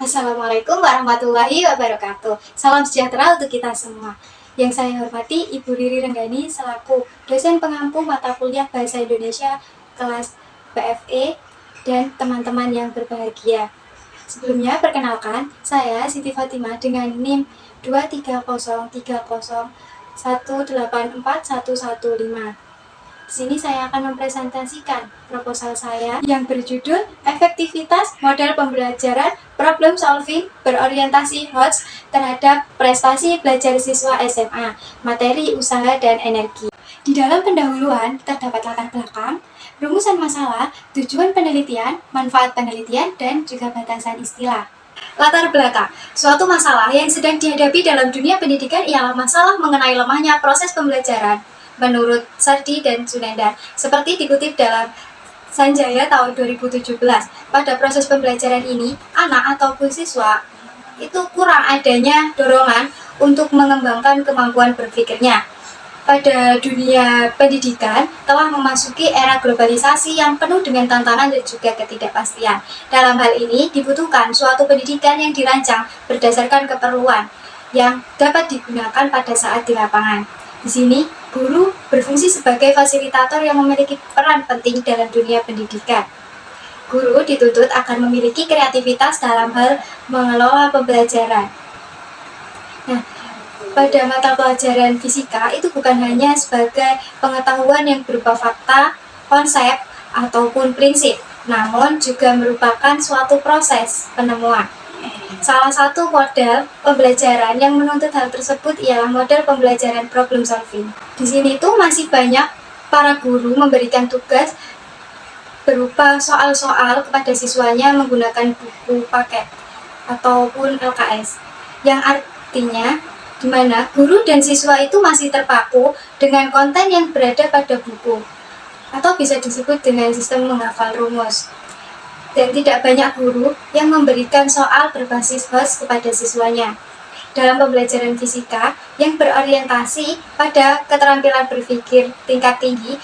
Assalamualaikum warahmatullahi wabarakatuh. Salam sejahtera untuk kita semua. Yang saya hormati Ibu Riri Renggani selaku dosen pengampu mata kuliah Bahasa Indonesia kelas BFE dan teman-teman yang berbahagia. Sebelumnya perkenalkan, saya Siti Fatimah dengan NIM 23030184115. Di sini saya akan mempresentasikan proposal saya yang berjudul Efektivitas Model Pembelajaran Problem Solving Berorientasi HOTS terhadap Prestasi Belajar Siswa SMA, Materi, Usaha, dan Energi. Di dalam pendahuluan terdapat latar belakang, rumusan masalah, tujuan penelitian, manfaat penelitian, dan juga batasan istilah. Latar belakang, suatu masalah yang sedang dihadapi dalam dunia pendidikan ialah masalah mengenai lemahnya proses pembelajaran menurut Sardi dan Sunendar, seperti dikutip dalam Sanjaya tahun 2017. Pada proses pembelajaran ini, anak ataupun siswa itu kurang adanya dorongan untuk mengembangkan kemampuan berpikirnya. Pada dunia pendidikan telah memasuki era globalisasi yang penuh dengan tantangan dan juga ketidakpastian. Dalam hal ini dibutuhkan suatu pendidikan yang dirancang berdasarkan keperluan yang dapat digunakan pada saat di lapangan. Di sini, guru berfungsi sebagai fasilitator yang memiliki peran penting dalam dunia pendidikan. Guru dituntut akan memiliki kreativitas dalam hal mengelola pembelajaran. Nah, pada mata pelajaran fisika itu bukan hanya sebagai pengetahuan yang berupa fakta, konsep, ataupun prinsip, namun juga merupakan suatu proses penemuan. Salah satu model pembelajaran yang menuntut hal tersebut ialah model pembelajaran problem solving. Di sini tuh masih banyak para guru memberikan tugas berupa soal-soal kepada siswanya menggunakan buku paket ataupun LKS, yang artinya di mana guru dan siswa itu masih terpaku dengan konten yang berada pada buku, atau bisa disebut dengan sistem menghafal rumus. Dan tidak banyak guru yang memberikan soal berbasis HOTS kepada siswanya. Dalam pembelajaran fisika yang berorientasi pada keterampilan berpikir tingkat tinggi,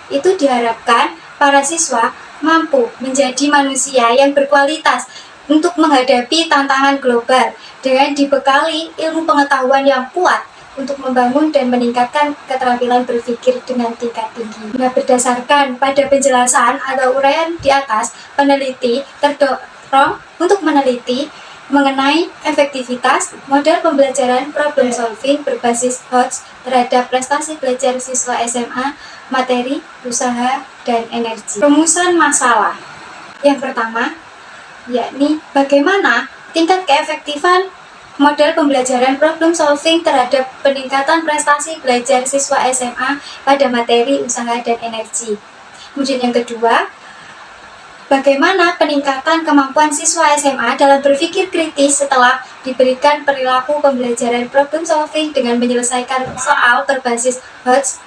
itu diharapkan para siswa mampu menjadi manusia yang berkualitas untuk menghadapi tantangan global dengan dibekali ilmu pengetahuan yang kuat untuk membangun dan meningkatkan keterampilan berpikir dengan tingkat tinggi. Nah, berdasarkan pada penjelasan atau uraian di atas, peneliti terdorong untuk meneliti mengenai efektivitas model pembelajaran problem solving berbasis HOTS terhadap prestasi belajar siswa SMA, materi, usaha, dan energi. Rumusan masalah. Yang pertama, yakni bagaimana tingkat keefektifan model pembelajaran problem solving terhadap peningkatan prestasi belajar siswa SMA pada materi, usaha, dan energi. Kemudian yang kedua, bagaimana peningkatan kemampuan siswa SMA dalam berpikir kritis setelah diberikan perilaku pembelajaran problem solving dengan menyelesaikan soal berbasis HOTS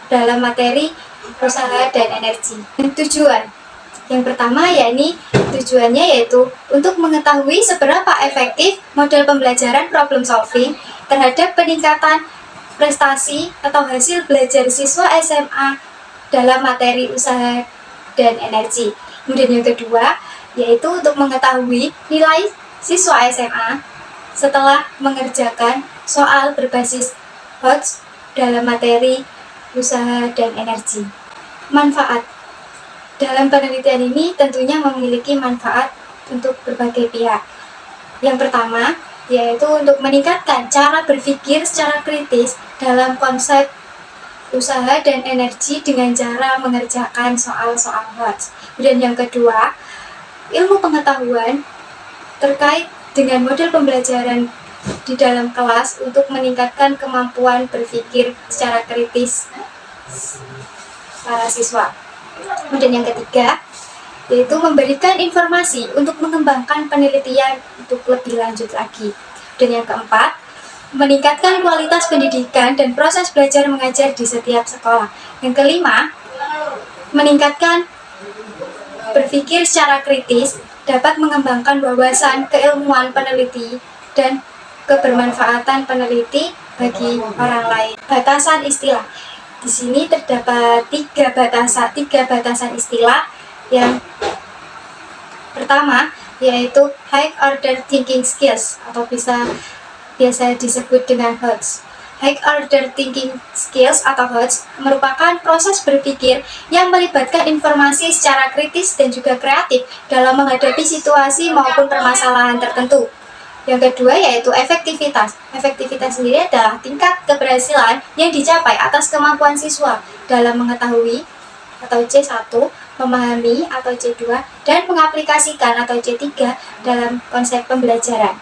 dalam materi, usaha, dan energi. Tujuan yang pertama yakni tujuannya yaitu untuk mengetahui seberapa efektif model pembelajaran problem solving terhadap peningkatan prestasi atau hasil belajar siswa SMA dalam materi, usaha, dan energi. Kemudian yang kedua yaitu untuk mengetahui nilai siswa SMA setelah mengerjakan soal berbasis HOTS dalam materi, usaha, dan energi. Manfaat dalam penelitian ini tentunya memiliki manfaat untuk berbagai pihak. Yang pertama, yaitu untuk meningkatkan cara berpikir secara kritis dalam konsep usaha dan energi dengan cara mengerjakan soal-soal HOTS. Dan yang kedua, ilmu pengetahuan terkait dengan model pembelajaran di dalam kelas untuk meningkatkan kemampuan berpikir secara kritis para siswa. Kemudian yang ketiga, yaitu memberikan informasi untuk mengembangkan penelitian untuk lebih lanjut lagi. Dan yang keempat, meningkatkan kualitas pendidikan dan proses belajar mengajar di setiap sekolah. Yang kelima, meningkatkan berpikir secara kritis dapat mengembangkan wawasan keilmuan peneliti dan kebermanfaatan peneliti bagi orang lain. Batasan istilah. Di sini terdapat tiga batasan istilah. Yang pertama yaitu High Order Thinking Skills atau biasa disebut dengan HOTS. High Order Thinking Skills atau HOTS merupakan proses berpikir yang melibatkan informasi secara kritis dan juga kreatif dalam menghadapi situasi maupun permasalahan tertentu. Yang kedua yaitu efektivitas. Efektivitas sendiri adalah tingkat keberhasilan yang dicapai atas kemampuan siswa dalam mengetahui atau C1, memahami atau C2, dan mengaplikasikan atau C3 dalam konsep pembelajaran.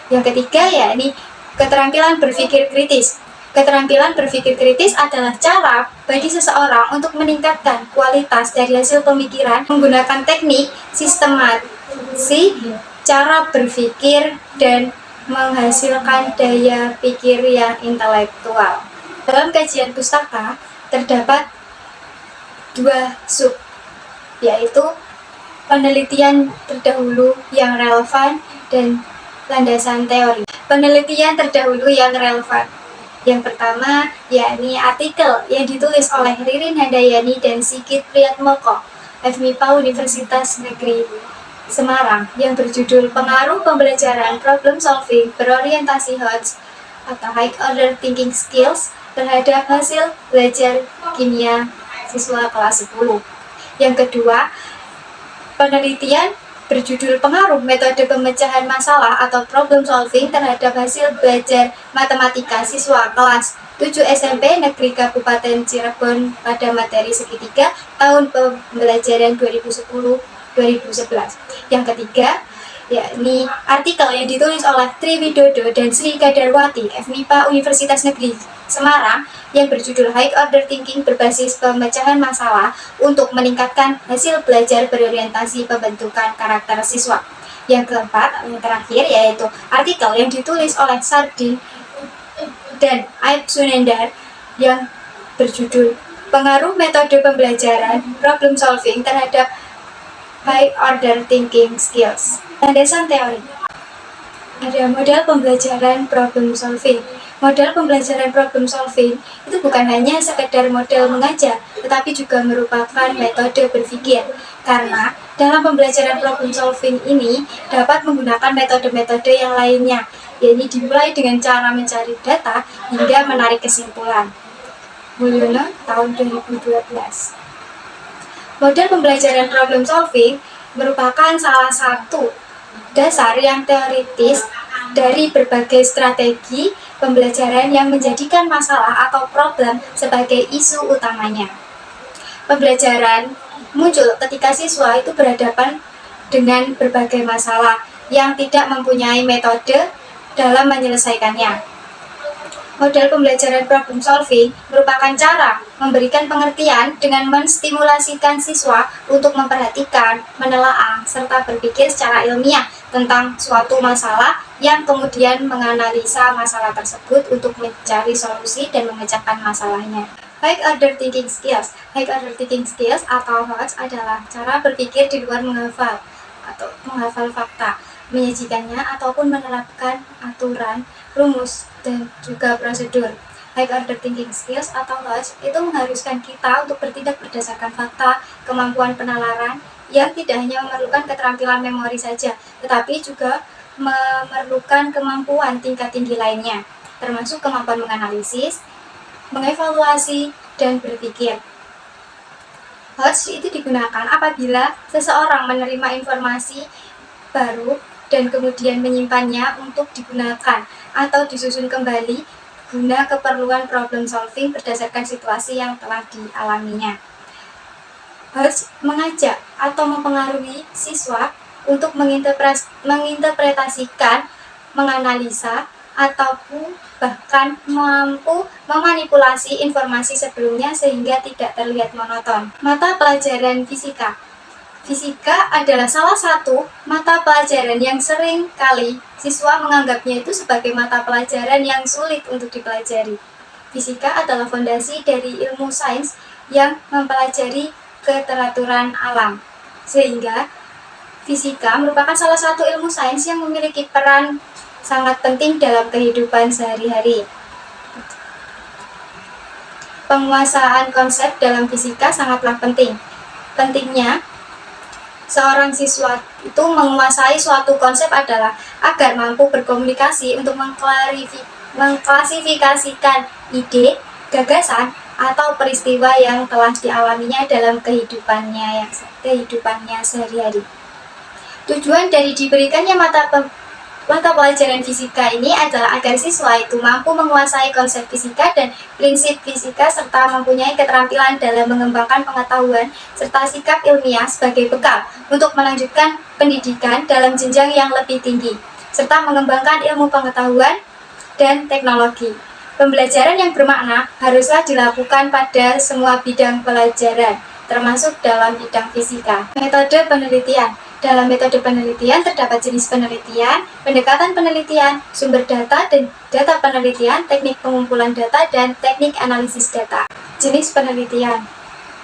Yang ketiga yakni keterampilan berpikir kritis. Keterampilan berpikir kritis adalah cara bagi seseorang untuk meningkatkan kualitas dari hasil pemikiran menggunakan teknik sistemasi, cara berpikir, dan menghasilkan daya pikir yang intelektual. Dalam kajian pustaka terdapat dua sub, yaitu penelitian terdahulu yang relevan dan landasan teori. Penelitian terdahulu yang relevan. Yang pertama yakni artikel yang ditulis oleh Ririn Handayani dan Sigit Priatmoko, FMIPA Universitas Negeri Semarang, yang berjudul Pengaruh Pembelajaran Problem Solving Berorientasi HOTS atau High Order Thinking Skills terhadap hasil belajar kimia siswa kelas 10. Yang kedua, penelitian berjudul Pengaruh Metode Pemecahan Masalah atau Problem Solving terhadap hasil belajar matematika siswa kelas 7 SMP Negeri Kabupaten Cirebon pada materi segitiga tahun pembelajaran 2010-2011. Yang ketiga, yakni artikel yang ditulis oleh Tri Widodo dan Sri Kadarwati, FMIPA Universitas Negeri Semarang, yang berjudul High Order Thinking berbasis pemecahan masalah untuk meningkatkan hasil belajar berorientasi pembentukan karakter siswa. Yang keempat, yang terakhir, yaitu artikel yang ditulis oleh Sardin dan Aib Sunendar yang berjudul Pengaruh Metode Pembelajaran Problem Solving terhadap High Order Thinking Skills. Landasan teori. Ada model pembelajaran problem solving. Model pembelajaran problem solving itu bukan hanya sekedar model mengajar, tetapi juga merupakan metode berpikir. Karena dalam pembelajaran problem solving ini dapat menggunakan metode-metode yang lainnya, yakni dimulai dengan cara mencari data hingga menarik kesimpulan. Mulyono, tahun 2012. Model pembelajaran problem solving merupakan salah satu dasar yang teoritis dari berbagai strategi pembelajaran yang menjadikan masalah atau problem sebagai isu utamanya. Pembelajaran muncul ketika siswa itu berhadapan dengan berbagai masalah yang tidak mempunyai metode dalam menyelesaikannya. Model pembelajaran problem solving merupakan cara memberikan pengertian dengan menstimulasikan siswa untuk memperhatikan, menelaah, serta berpikir secara ilmiah tentang suatu masalah yang kemudian menganalisa masalah tersebut untuk mencari solusi dan memecahkan masalahnya. High Order Thinking Skills. High Order Thinking Skills atau HOTS adalah cara berpikir di luar menghafal atau menghafal fakta, menyajikannya ataupun menerapkan aturan, rumus, dan juga prosedur. High Order Thinking Skills atau HOTS itu mengharuskan kita untuk bertindak berdasarkan fakta, kemampuan penalaran yang tidak hanya memerlukan keterampilan memori saja, tetapi juga memerlukan kemampuan tingkat tinggi lainnya, termasuk kemampuan menganalisis, mengevaluasi, dan berpikir. HOTS itu digunakan apabila seseorang menerima informasi baru dan kemudian menyimpannya untuk digunakan atau disusun kembali guna keperluan problem solving berdasarkan situasi yang telah dialaminya. HOTS mengajak atau mempengaruhi siswa untuk menginterpretasikan, menganalisa, ataupun bahkan mampu memanipulasi informasi sebelumnya sehingga tidak terlihat monoton. Mata pelajaran fisika. Fisika adalah salah satu mata pelajaran yang sering kali siswa menganggapnya itu sebagai mata pelajaran yang sulit untuk dipelajari. Fisika adalah fondasi dari ilmu sains yang mempelajari keteraturan alam, sehingga fisika merupakan salah satu ilmu sains yang memiliki peran sangat penting dalam kehidupan sehari-hari. Penguasaan konsep dalam fisika sangatlah penting. Pentingnya seorang siswa itu menguasai suatu konsep adalah agar mampu berkomunikasi untuk mengklasifikasikan ide, gagasan, atau peristiwa yang telah dialaminya dalam kehidupannya sehari-hari. Tujuan dari diberikannya mata pelajaran fisika ini adalah agar siswa itu mampu menguasai konsep fisika dan prinsip fisika serta mempunyai keterampilan dalam mengembangkan pengetahuan serta sikap ilmiah sebagai bekal untuk melanjutkan pendidikan dalam jenjang yang lebih tinggi serta mengembangkan ilmu pengetahuan dan teknologi. Pembelajaran yang bermakna haruslah dilakukan pada semua bidang pelajaran, termasuk dalam bidang fisika. Metode penelitian. Dalam metode penelitian terdapat jenis penelitian, pendekatan penelitian, sumber data dan data penelitian, teknik pengumpulan data, dan teknik analisis data. Jenis penelitian.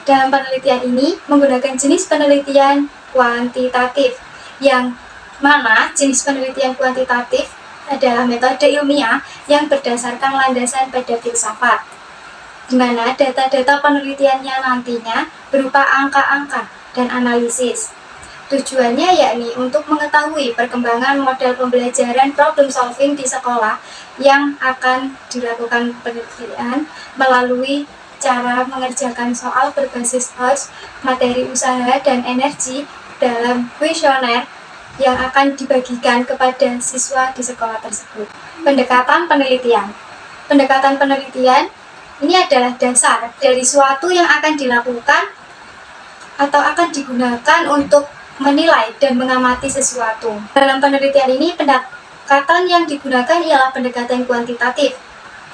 Dalam penelitian ini menggunakan jenis penelitian kuantitatif, yang mana jenis penelitian kuantitatif adalah metode ilmiah yang berdasarkan landasan pada filsafat, di mana data-data penelitiannya nantinya berupa angka-angka dan analisis. Tujuannya yakni untuk mengetahui perkembangan model pembelajaran problem solving di sekolah yang akan dilakukan penelitian melalui cara mengerjakan soal berbasis HOTS, materi usaha, dan energi dalam kuesioner yang akan dibagikan kepada siswa di sekolah tersebut. Pendekatan penelitian. Pendekatan penelitian ini adalah dasar dari suatu yang akan dilakukan atau akan digunakan untuk menilai dan mengamati sesuatu. Dalam penelitian ini, pendekatan yang digunakan ialah pendekatan kuantitatif.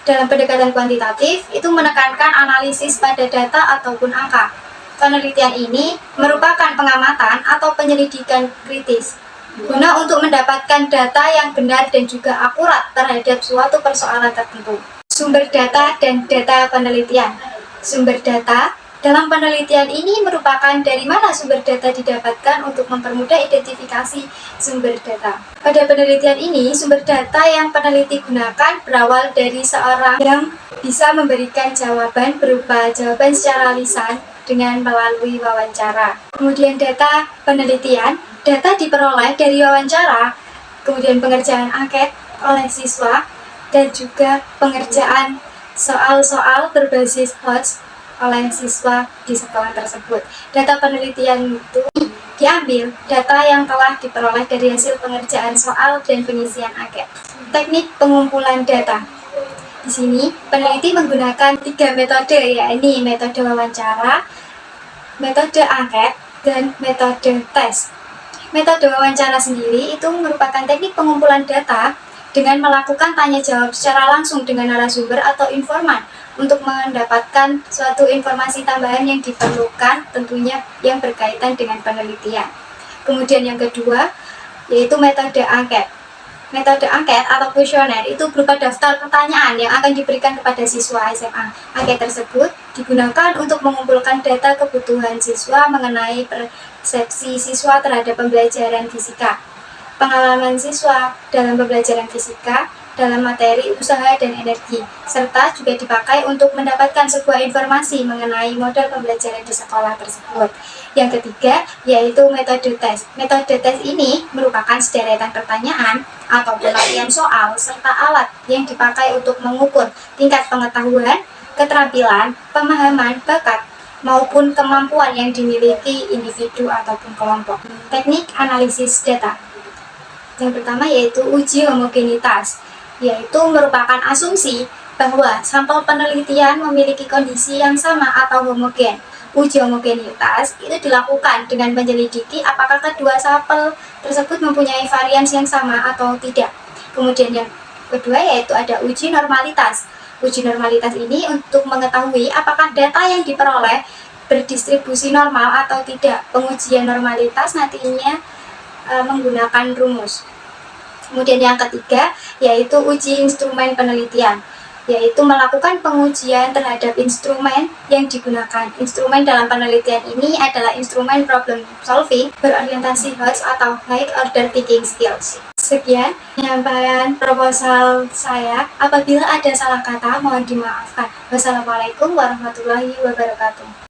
Dalam pendekatan kuantitatif, itu menekankan analisis pada data ataupun angka. Penelitian ini merupakan pengamatan atau penyelidikan kritis, guna untuk mendapatkan data yang benar dan juga akurat terhadap suatu persoalan tertentu. Sumber data dan data penelitian. Sumber data dalam penelitian ini merupakan dari mana sumber data didapatkan untuk mempermudah identifikasi sumber data. Pada penelitian ini, sumber data yang peneliti gunakan berawal dari seorang yang bisa memberikan jawaban berupa jawaban secara lisan dengan melalui wawancara. Kemudian data penelitian, data diperoleh dari wawancara, kemudian pengerjaan angket oleh siswa, dan juga pengerjaan soal-soal berbasis HOTS oleh siswa di sekolah tersebut. Data penelitian itu diambil data yang telah diperoleh dari hasil pengerjaan soal dan pengisian angket. Teknik pengumpulan data. Di sini peneliti menggunakan 3 metode, yakni metode wawancara, metode angket, dan metode tes. Metode wawancara sendiri itu merupakan teknik pengumpulan data dengan melakukan tanya jawab secara langsung dengan narasumber atau informan untuk mendapatkan suatu informasi tambahan yang diperlukan, tentunya yang berkaitan dengan penelitian. Kemudian yang kedua, yaitu metode angket. Metode angket atau kuesioner itu berupa daftar pertanyaan yang akan diberikan kepada siswa SMA. Angket tersebut digunakan untuk mengumpulkan data kebutuhan siswa mengenai persepsi siswa terhadap pembelajaran fisika, pengalaman siswa dalam pembelajaran fisika, dalam materi usaha dan energi, serta juga dipakai untuk mendapatkan sebuah informasi mengenai model pembelajaran di sekolah tersebut. Yang ketiga, yaitu metode tes. Metode tes ini merupakan sederetan pertanyaan atau latihan soal serta alat yang dipakai untuk mengukur tingkat pengetahuan, keterampilan, pemahaman, bakat, maupun kemampuan yang dimiliki individu ataupun kelompok. Teknik analisis data. Yang pertama yaitu uji homogenitas, yaitu merupakan asumsi bahwa sampel penelitian memiliki kondisi yang sama atau homogen. Uji homogenitas itu dilakukan dengan menyelidiki apakah kedua sampel tersebut mempunyai varians yang sama atau tidak. Kemudian yang kedua yaitu ada uji normalitas. Uji normalitas ini untuk mengetahui apakah data yang diperoleh berdistribusi normal atau tidak. Pengujian normalitas nantinya menggunakan rumus. Kemudian yang ketiga yaitu uji instrumen penelitian, yaitu melakukan pengujian terhadap instrumen yang digunakan. Instrumen dalam penelitian ini adalah instrumen problem solving berorientasi HOTS atau High Order Thinking Skills. Sekian penyampaian proposal saya. Apabila ada salah kata mohon dimaafkan. Wassalamualaikum warahmatullahi wabarakatuh.